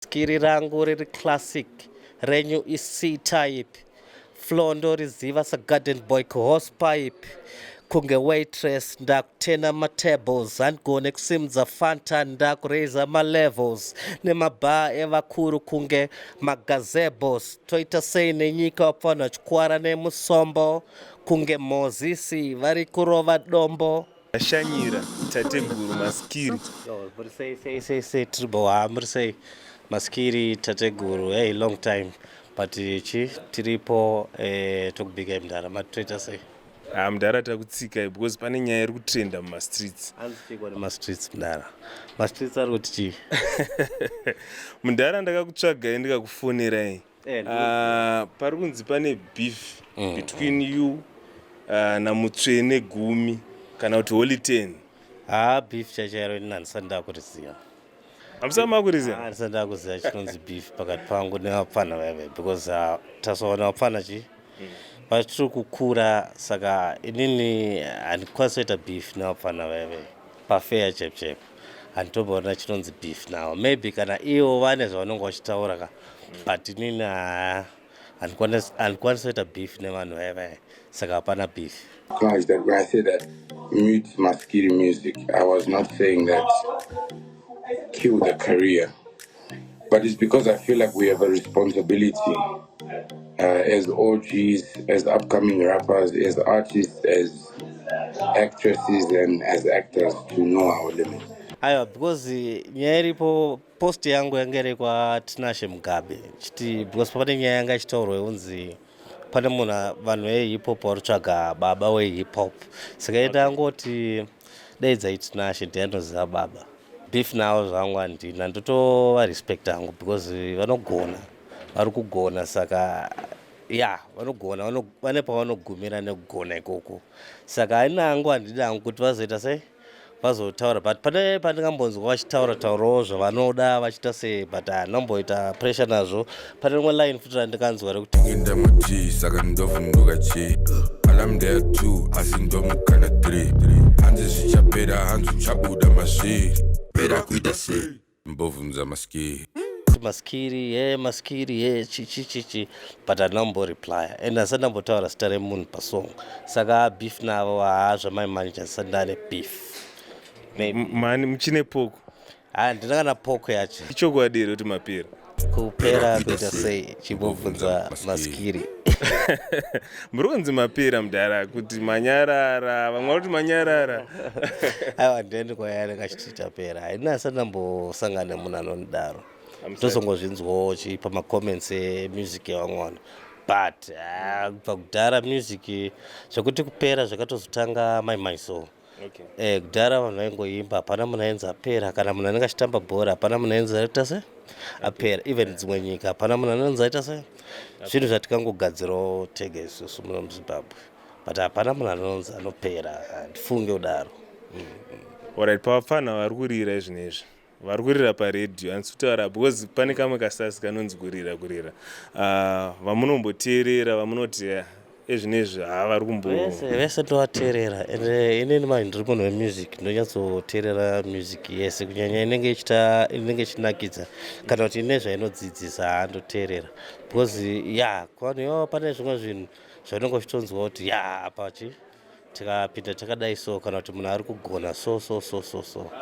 Maskiri rangu riri classic, renyu is C-type, flow ndoriziva sagarden boy kuhorse pipe, kunge waitress ndakutena matables handigone kusimudza fanta ndakureza malevels nemabar evakuru kunge magazebos toita sei nenyika wapfanha chikwara nemusombo kunge mozisi vari kurova dombo. Ashanyira tateguru Maskiri. Muri sei tiribo muri sei Maskiri tateguru hey long time but tiripo tokubika mudhara matitoita sei Mudhara takutsika because pane nyaya iri kutrenda mumastreets. anzvikwa nemastreets mudhara mastreets ari kuti chii Mudhara ndakakutsvagai ndikakufonerai. Pari kunzi pane beef between you namutsvene gumi kana kuti holy 10. beef chachairo ini handisati ndakuriziva Hamusati makuriziva? handisati ndakuziva chinonzi beef pakati pangu nevapfanha vaive because tasaona vapfanha chii vatiri kukura saka inini handikwanisi kuita beef nevapfanha vaive pafeya chepchep handitomboona chinonzi beef navo maybe kana ivo vane zvavanonge vachitaura ka but inini handikwanisi kuita beef nevanhu vaive saka hapana beef. Acknowledge that when I say that mute Maskiri music, I was not saying that kill the career, but it's because I feel like we have a responsibility as OGs, as upcoming rappers, as artists, as actresses, and as actors to know our limits. Aiwa, because nyaya iripo post yangu yanga iri kwaTinashe Mugabe chiti because pane nyaya yanga ichitaurwa yonzi pane munhu vanhu vehip hop vari kutsvaga baba wehip hop saka ndangoti daidzai Tinashe ndiyanoziva baba beef navo zvangu handina ndotova respect hangu because vanogona vari kugona saka vanogona vane pavanogumira nekugona ikoko saka haina hangu handida hangu kuti vazoita sei vazotaura but pane pandingambonzwa vachitaura-taurawo zvavanoda vachiita sei but hanomboita pressure nazvo. Pane rimwe line futi randikanzwa rekuti inda muti saka ndovhunduka chi alamdeya 2 asi ndomukana 3 hanzi zvichapera hanzi uchabuda masviri pera kuita sei mbovhunza Maskiri Maskiri chichichichi but hanomboreply and hasati ndambotaura zita remunhu pasong saka beef navo zvamaimanager ndisati ndane beef Mani muchine poko. handina kana poko yacho Ichokwadi here kuti mapera. kupera kuita sei chimbobvunza Maskiri Muri kunzi mapera mudhara kuti manyarara vamwe vari kuti manyarara. aiwa ndiendi kwayari kachiti tapera haina asati ndambosangana nemunhu anondaro ndozongozvinzwawo pamacomments emusic yevamwe vanhu but kubva kudhara music zvekuti kupera zvakatozotanga maimaiso kudhara vanhu vaingoimba hapana munhu ainzi apera kana munhu anenge achitamba bhora hapana munhu ainzi aita se apera even dzimwe nyika hapana munhu anonzi aita se zvinhu zvatikangogadzirawo tega isusu muno muZimbabwe but hapana munhu anonzi anopera handifunge kudaro. Alright, pavapfanha vari kurira izvinezvi vari kurira paredhiyo handisi kutaura because pane kamwe kasasi kanonzi kurira vamunomboteerera vamunoti ezvinezvi vari vese ndovateerera ende inini mani ndiri munhu wemusic ndonyatsoteerera music yese kunyanya inenge ichinakidza kana kuti ine zvainodzidzisa handoteerera because kwano pane zvimwe zvinhu zvaunenge uchitonzwa kuti apa tikapinda takadai so kana kuti munhu ari kugona so